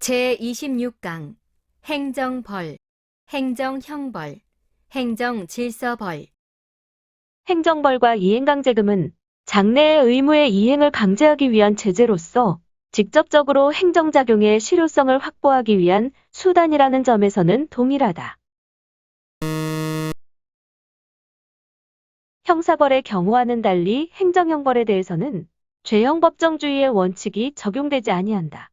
제26강 행정벌, 행정형벌, 행정질서벌. 행정벌과 이행강제금은 장래의 의무의 이행을 강제하기 위한 제재로서 직접적으로 행정작용의 실효성을 확보하기 위한 수단이라는 점에서는 동일하다. 형사벌의 경우와는 달리 행정형벌에 대해서는 죄형 법정주의의 원칙이 적용되지 아니한다.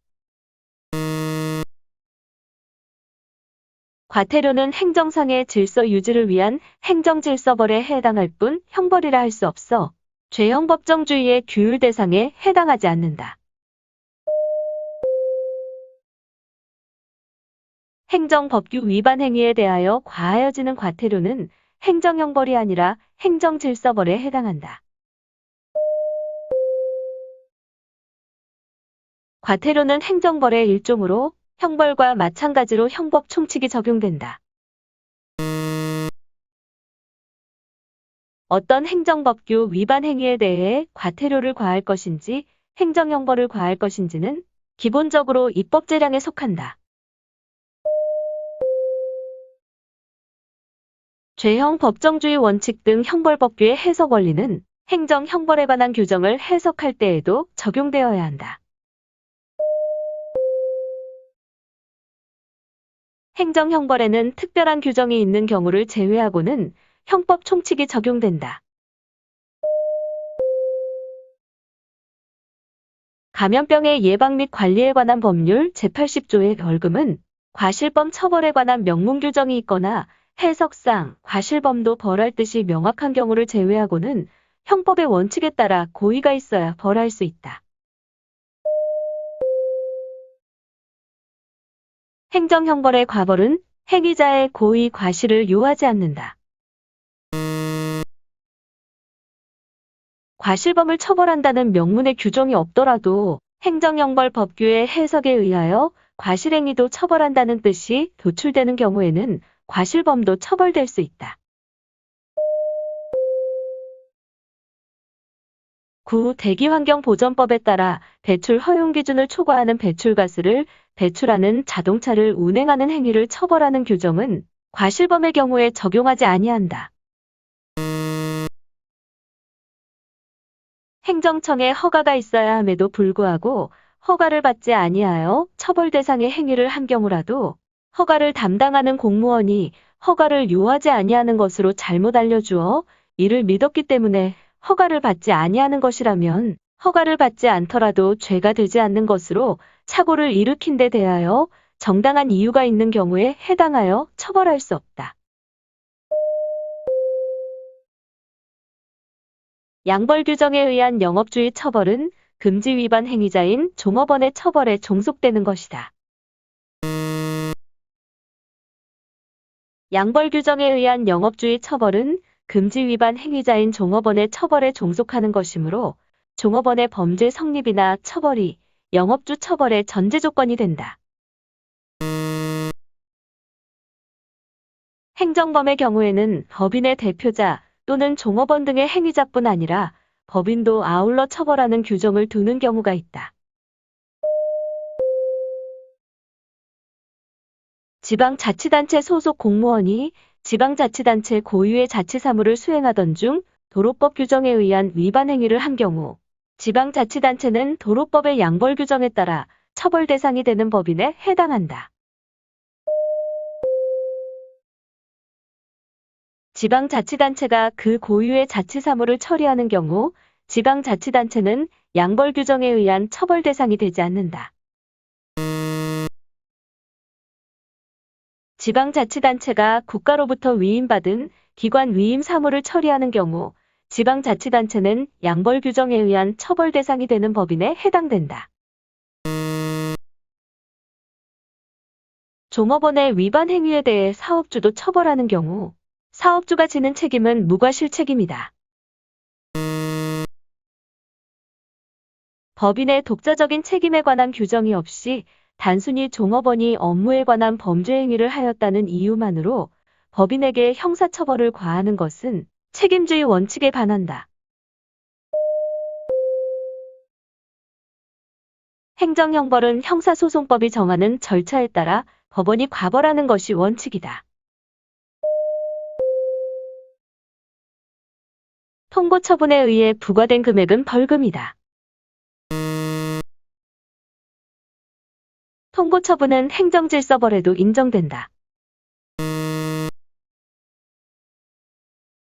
과태료는 행정상의 질서 유지를 위한 행정질서벌에 해당할 뿐 형벌이라 할 수 없어 죄형 법정주의의 규율 대상에 해당하지 않는다. 행정법규 위반 행위에 대하여 과하여지는 과태료는 행정형벌이 아니라 행정질서벌에 해당한다. 과태료는 행정벌의 일종으로 형벌과 마찬가지로 형법 총칙이 적용된다. 어떤 행정법규 위반 행위에 대해 과태료를 과할 것인지 행정형벌을 과할 것인지는 기본적으로 입법재량에 속한다. 죄형 법정주의 원칙 등 형벌법규의 해석 원리는 행정형벌에 관한 규정을 해석할 때에도 적용되어야 한다. 행정형벌에는 특별한 규정이 있는 경우를 제외하고는 형법 총칙이 적용된다. 감염병의 예방 및 관리에 관한 법률 제80조의 벌금은 과실범 처벌에 관한 명문 규정이 있거나 해석상 과실범도 벌할 뜻이 명확한 경우를 제외하고는 형법의 원칙에 따라 고의가 있어야 벌할 수 있다. 행정형벌의 과벌은 행위자의 고의 과실을 요하지 않는다. 과실범을 처벌한다는 명문의 규정이 없더라도 행정형벌 법규의 해석에 의하여 과실행위도 처벌한다는 뜻이 도출되는 경우에는 과실범도 처벌될 수 있다. 구 대기환경보전법에 따라 배출 허용 기준을 초과하는 배출가스를 배출하는 자동차를 운행하는 행위를 처벌하는 규정은 과실범의 경우에 적용하지 아니한다. 행정청에 허가가 있어야 함에도 불구하고 허가를 받지 아니하여 처벌 대상의 행위를 한 경우라도 허가를 담당하는 공무원이 허가를 요하지 아니하는 것으로 잘못 알려주어 이를 믿었기 때문에 허가를 받지 아니하는 것이라면 허가를 받지 않더라도 죄가 되지 않는 것으로 사고를 일으킨 데 대하여 정당한 이유가 있는 경우에 해당하여 처벌할 수 없다. 양벌 규정에 의한 영업주의 처벌은 금지 위반 행위자인 종업원의 처벌에 종속되는 것이다. 양벌 규정에 의한 영업주의 처벌은 금지 위반 행위자인 종업원의 처벌에 종속하는 것이므로 종업원의 범죄 성립이나 처벌이 영업주 처벌의 전제 조건이 된다. 행정범의 경우에는 법인의 대표자 또는 종업원 등의 행위자뿐 아니라 법인도 아울러 처벌하는 규정을 두는 경우가 있다. 지방자치단체 소속 공무원이 지방자치단체 고유의 자치사무를 수행하던 중 도로법 규정에 의한 위반 행위를 한 경우 지방자치단체는 도로법의 양벌 규정에 따라 처벌 대상이 되는 법인에 해당한다. 지방자치단체가 그 고유의 자치사무를 처리하는 경우 지방자치단체는 양벌 규정에 의한 처벌 대상이 되지 않는다. 지방자치단체가 국가로부터 위임받은 기관 위임 사무를 처리하는 경우 지방자치단체는 양벌 규정에 의한 처벌 대상이 되는 법인에 해당된다. 종업원의 위반 행위에 대해 사업주도 처벌하는 경우 사업주가 지는 책임은 무과실책임이다. 법인의 독자적인 책임에 관한 규정이 없이 단순히 종업원이 업무에 관한 범죄 행위를 하였다는 이유만으로 법인에게 형사처벌을 과하는 것은 책임주의 원칙에 반한다. 행정형벌은 형사소송법이 정하는 절차에 따라 법원이 과벌하는 것이 원칙이다. 통고 처분에 의해 부과된 금액은 벌금이다. 통고 처분은 행정질서벌에도 인정된다.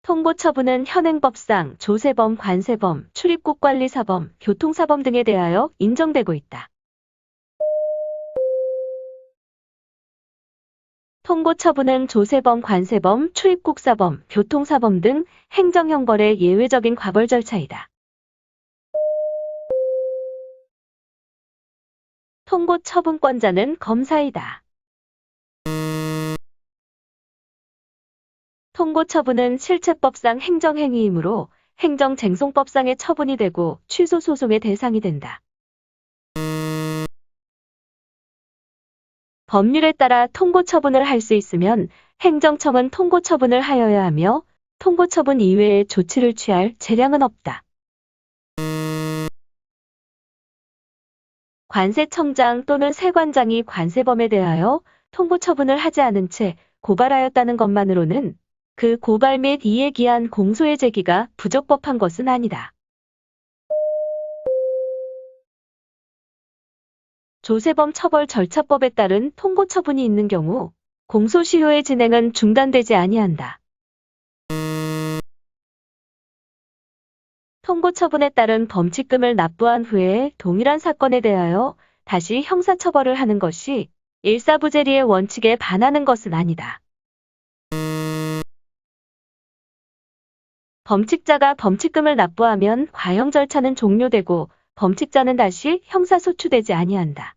통고 처분은 현행법상 조세범, 관세범, 출입국관리사범, 교통사범 등에 대하여 인정되고 있다. 통고 처분은 조세범, 관세범, 출입국사범, 교통사범 등 행정형벌의 예외적인 과벌 절차이다. 통고 처분권자는 검사이다. 통고 처분은 실체법상 행정행위이므로 행정쟁송법상의 처분이 되고 취소 소송의 대상이 된다. 법률에 따라 통고 처분을 할 수 있으면 행정청은 통고 처분을 하여야 하며 통고 처분 이외의 조치를 취할 재량은 없다. 관세청장 또는 세관장이 관세범에 대하여 통고 처분을 하지 않은 채 고발하였다는 것만으로는 그 고발 및 이에 기한 공소의 제기가 부적법한 것은 아니다. 조세범 처벌 절차법에 따른 통고 처분이 있는 경우 공소시효의 진행은 중단되지 아니한다. 통고 처분에 따른 범칙금을 납부한 후에 동일한 사건에 대하여 다시 형사처벌을 하는 것이 일사부재리의 원칙에 반하는 것은 아니다. 범칙자가 범칙금을 납부하면 과형 절차는 종료되고 범칙자는 다시 형사소추되지 아니한다.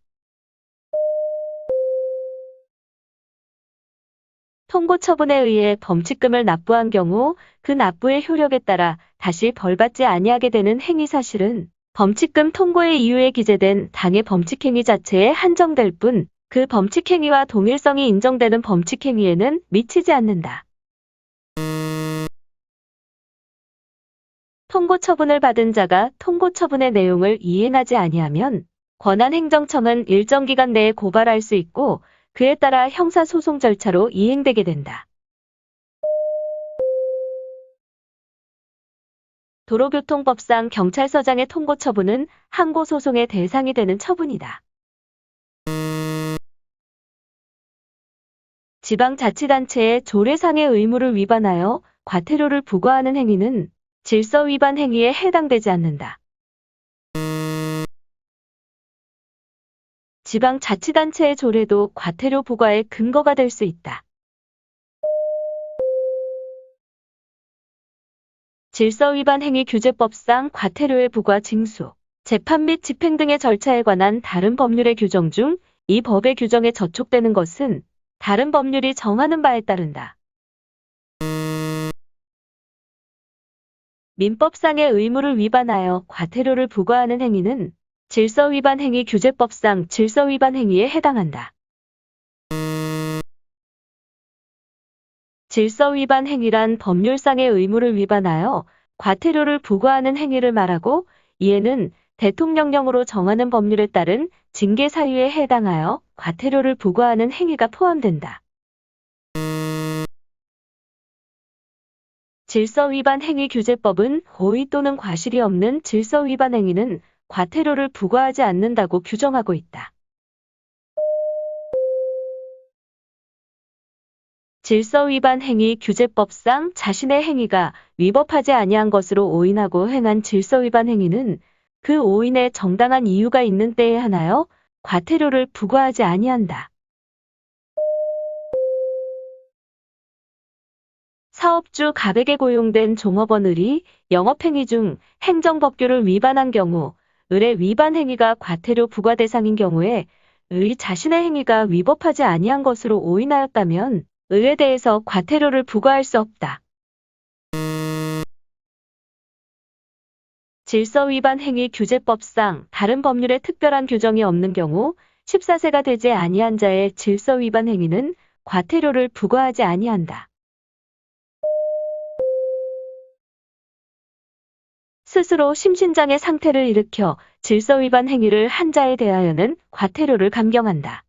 통고 처분에 의해 범칙금을 납부한 경우 그 납부의 효력에 따라 다시 벌받지 아니하게 되는 행위 사실은 범칙금 통고의 이유에 기재된 당의 범칙행위 자체에 한정될 뿐 그 범칙행위와 동일성이 인정되는 범칙행위에는 미치지 않는다. 통고 처분을 받은 자가 통고 처분의 내용을 이행하지 아니하면 권한행정청은 일정 기간 내에 고발할 수 있고 그에 따라 형사소송 절차로 이행되게 된다. 도로교통법상 경찰서장의 통고 처분은 항고소송의 대상이 되는 처분이다. 지방자치단체의 조례상의 의무를 위반하여 과태료를 부과하는 행위는 질서위반 행위에 해당되지 않는다. 지방자치단체의 조례도 과태료 부과의 근거가 될 수 있다. 질서위반 행위 규제법상 과태료의 부과 징수, 재판 및 집행 등의 절차에 관한 다른 법률의 규정 중 이 법의 규정에 저촉되는 것은 다른 법률이 정하는 바에 따른다. 민법상의 의무를 위반하여 과태료를 부과하는 행위는 질서위반 행위 규제법상 질서위반 행위에 해당한다. 질서위반 행위란 법률상의 의무를 위반하여 과태료를 부과하는 행위를 말하고 이에는 대통령령으로 정하는 법률에 따른 징계 사유에 해당하여 과태료를 부과하는 행위가 포함된다. 질서위반 행위 규제법은 고의 또는 과실이 없는 질서위반 행위는 과태료를 부과하지 않는다고 규정하고 있다. 질서위반 행위 규제법상 자신의 행위가 위법하지 아니한 것으로 오인하고 행한 질서위반 행위는 그 오인에 정당한 이유가 있는 때에 한하여 과태료를 부과하지 아니한다. 사업주 갑에게 고용된 종업원 을이 영업행위 중 행정법규를 위반한 경우 을의 위반 행위가 과태료 부과 대상인 경우에 을이 자신의 행위가 위법하지 아니한 것으로 오인하였다면 을에 대해서 과태료를 부과할 수 없다. 질서위반 행위 규제법상 다른 법률에 특별한 규정이 없는 경우 14세가 되지 아니한 자의 질서위반 행위는 과태료를 부과하지 아니한다. 스스로 심신장애 상태를 일으켜 질서 위반 행위를 한 자에 대하여는 과태료를 감경한다.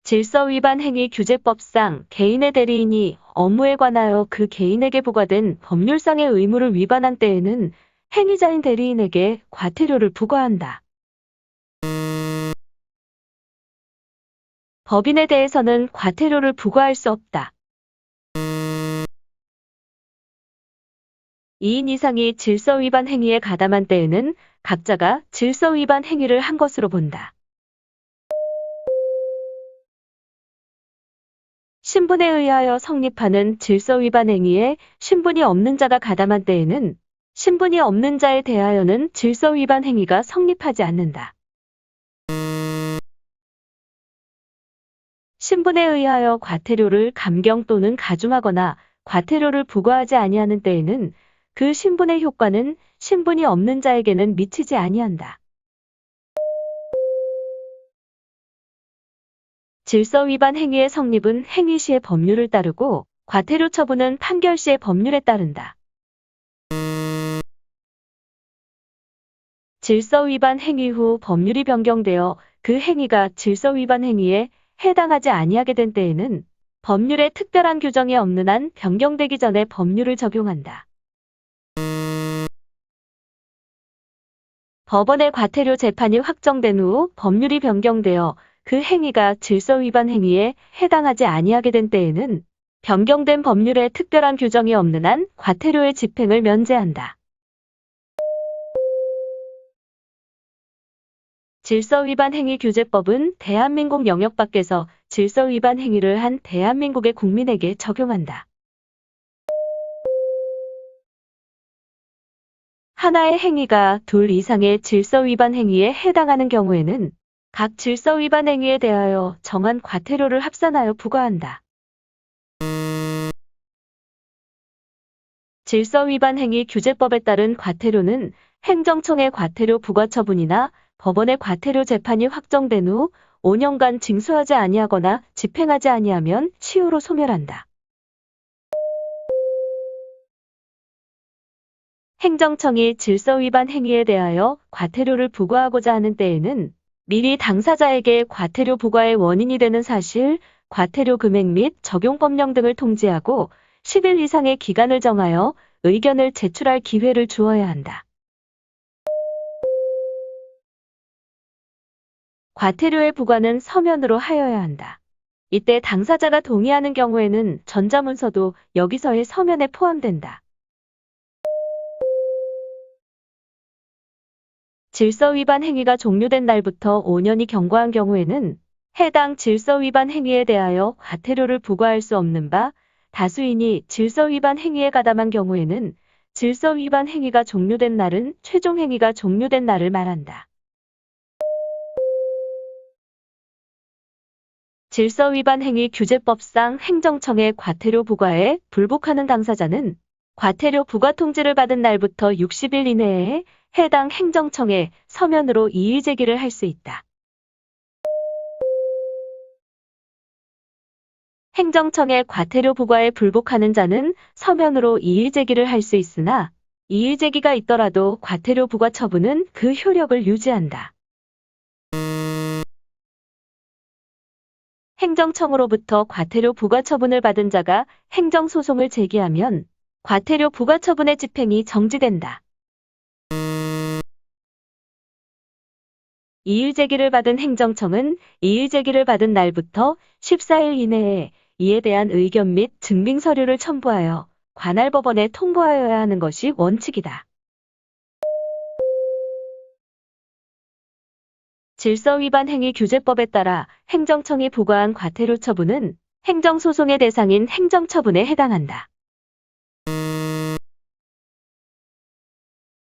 질서 위반 행위 규제법상 개인의 대리인이 업무에 관하여 그 개인에게 부과된 법률상의 의무를 위반한 때에는 행위자인 대리인에게 과태료를 부과한다. 법인에 대해서는 과태료를 부과할 수 없다. 2인 이상이 질서 위반 행위에 가담한 때에는 각자가 질서 위반 행위를 한 것으로 본다. 신분에 의하여 성립하는 질서 위반 행위에 신분이 없는 자가 가담한 때에는 신분이 없는 자에 대하여는 질서 위반 행위가 성립하지 않는다. 신분에 의하여 과태료를 감경 또는 가중하거나 과태료를 부과하지 아니하는 때에는 그 신분의 효과는 신분이 없는 자에게는 미치지 아니한다. 질서 위반 행위의 성립은 행위 시의 법률을 따르고 과태료 처분은 판결 시의 법률에 따른다. 질서 위반 행위 후 법률이 변경되어 그 행위가 질서 위반 행위에 해당하지 아니하게 된 때에는 법률에 특별한 규정이 없는 한 변경되기 전에 법률을 적용한다. 법원의 과태료 재판이 확정된 후 법률이 변경되어 그 행위가 질서 위반 행위에 해당하지 아니하게 된 때에는 변경된 법률에 특별한 규정이 없는 한 과태료의 집행을 면제한다. 질서 위반 행위 규제법은 대한민국 영역 밖에서 질서 위반 행위를 한 대한민국의 국민에게 적용한다. 하나의 행위가 둘 이상의 질서 위반 행위에 해당하는 경우에는 각 질서 위반 행위에 대하여 정한 과태료를 합산하여 부과한다. 질서 위반 행위 규제법에 따른 과태료는 행정청의 과태료 부과 처분이나 법원의 과태료 재판이 확정된 후 5년간 징수하지 아니하거나 집행하지 아니하면 시효로 소멸한다. 행정청이 질서 위반 행위에 대하여 과태료를 부과하고자 하는 때에는 미리 당사자에게 과태료 부과의 원인이 되는 사실, 과태료 금액 및 적용법령 등을 통지하고 10일 이상의 기간을 정하여 의견을 제출할 기회를 주어야 한다. 과태료의 부과는 서면으로 하여야 한다. 이때 당사자가 동의하는 경우에는 전자문서도 여기서의 서면에 포함된다. 질서 위반 행위가 종료된 날부터 5년이 경과한 경우에는 해당 질서 위반 행위에 대하여 과태료를 부과할 수 없는 바, 다수인이 질서 위반 행위에 가담한 경우에는 질서 위반 행위가 종료된 날은 최종 행위가 종료된 날을 말한다. 질서 위반 행위 규제법상 행정청의 과태료 부과에 불복하는 당사자는 과태료 부과 통지를 받은 날부터 60일 이내에 해당 행정청에 서면으로 이의 제기를 할 수 있다. 행정청의 과태료 부과에 불복하는 자는 서면으로 이의 제기를 할 수 있으나 이의 제기가 있더라도 과태료 부과 처분은 그 효력을 유지한다. 행정청으로부터 과태료 부과 처분을 받은 자가 행정소송을 제기하면 과태료 부과 처분의 집행이 정지된다. 이의 제기를 받은 행정청은 이의 제기를 받은 날부터 14일 이내에 이에 대한 의견 및 증빙 서류를 첨부하여 관할 법원에 통보하여야 하는 것이 원칙이다. 질서 위반 행위 규제법에 따라 행정청이 부과한 과태료 처분은 행정소송의 대상인 행정처분에 해당한다.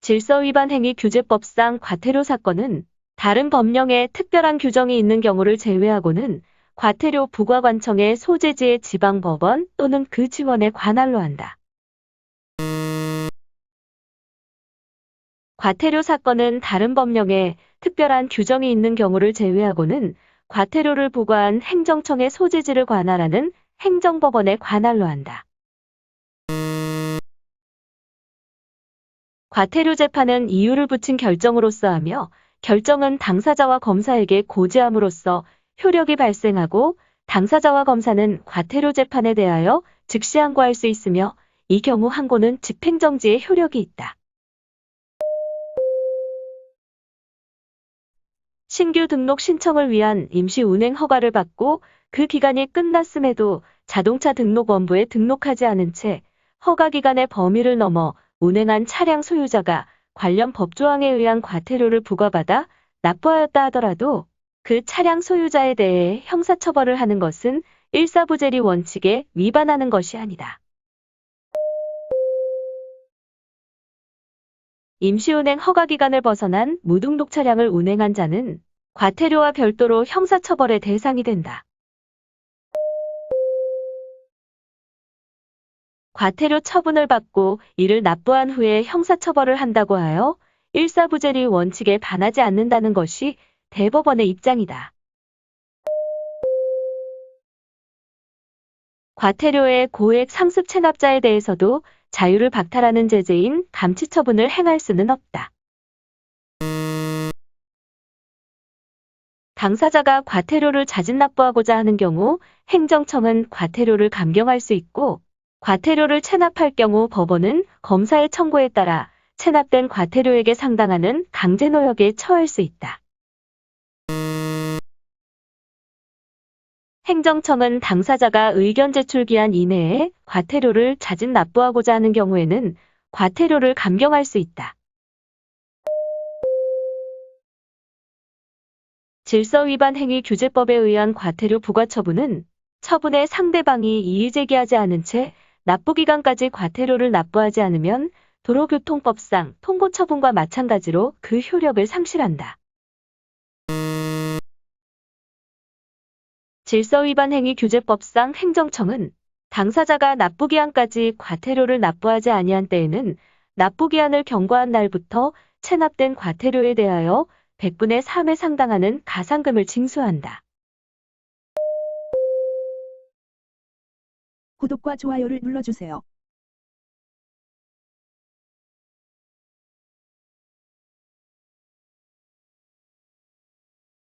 질서 위반 행위 규제법상 과태료 사건은 다른 법령에 특별한 규정이 있는 경우를 제외하고는 과태료 부과관청의 소재지의 지방법원 또는 그 지원에 관할로 한다. 과태료 사건은 다른 법령에 특별한 규정이 있는 경우를 제외하고는 과태료를 부과한 행정청의 소재지를 관할하는 행정법원에 관할로 한다. 과태료 재판은 이유를 붙인 결정으로서 하며 결정은 당사자와 검사에게 고지함으로써 효력이 발생하고 당사자와 검사는 과태료 재판에 대하여 즉시 항고할 수 있으며 이 경우 항고는 집행정지의 효력이 있다. 신규 등록 신청을 위한 임시 운행 허가를 받고 그 기간이 끝났음에도 자동차 등록원부에 등록하지 않은 채 허가 기간의 범위를 넘어 운행한 차량 소유자가 관련 법조항에 의한 과태료를 부과받아 납부하였다 하더라도 그 차량 소유자에 대해 형사처벌을 하는 것은 일사부재리 원칙에 위반하는 것이 아니다. 임시운행 허가 기간을 벗어난 무등록 차량을 운행한 자는 과태료와 별도로 형사처벌의 대상이 된다. 과태료 처분을 받고 이를 납부한 후에 형사처벌을 한다고 하여 일사부재리 원칙에 반하지 않는다는 것이 대법원의 입장이다. 과태료의 고액 상습 체납자에 대해서도 자유를 박탈하는 제재인 감치처분을 행할 수는 없다. 당사자가 과태료를 자진 납부하고자 하는 경우 행정청은 과태료를 감경할 수 있고 과태료를 체납할 경우 법원은 검사의 청구에 따라 체납된 과태료액에 상당하는 강제노역에 처할 수 있다. 행정청은 당사자가 의견 제출 기한 이내에 과태료를 자진 납부하고자 하는 경우에는 과태료를 감경할 수 있다. 질서위반 행위 규제법에 의한 과태료 부과 처분은 처분의 상대방이 이의 제기하지 않은 채 납부기간까지 과태료를 납부하지 않으면 도로교통법상 통고처분과 마찬가지로 그 효력을 상실한다. 질서위반 행위 규제법상 행정청은 당사자가 납부기한까지 과태료를 납부하지 아니한 때에는 납부기한을 경과한 날부터 체납된 과태료에 대하여 100분의 3에 상당하는 가산금을 징수한다. 구독과 좋아요를 눌러주세요.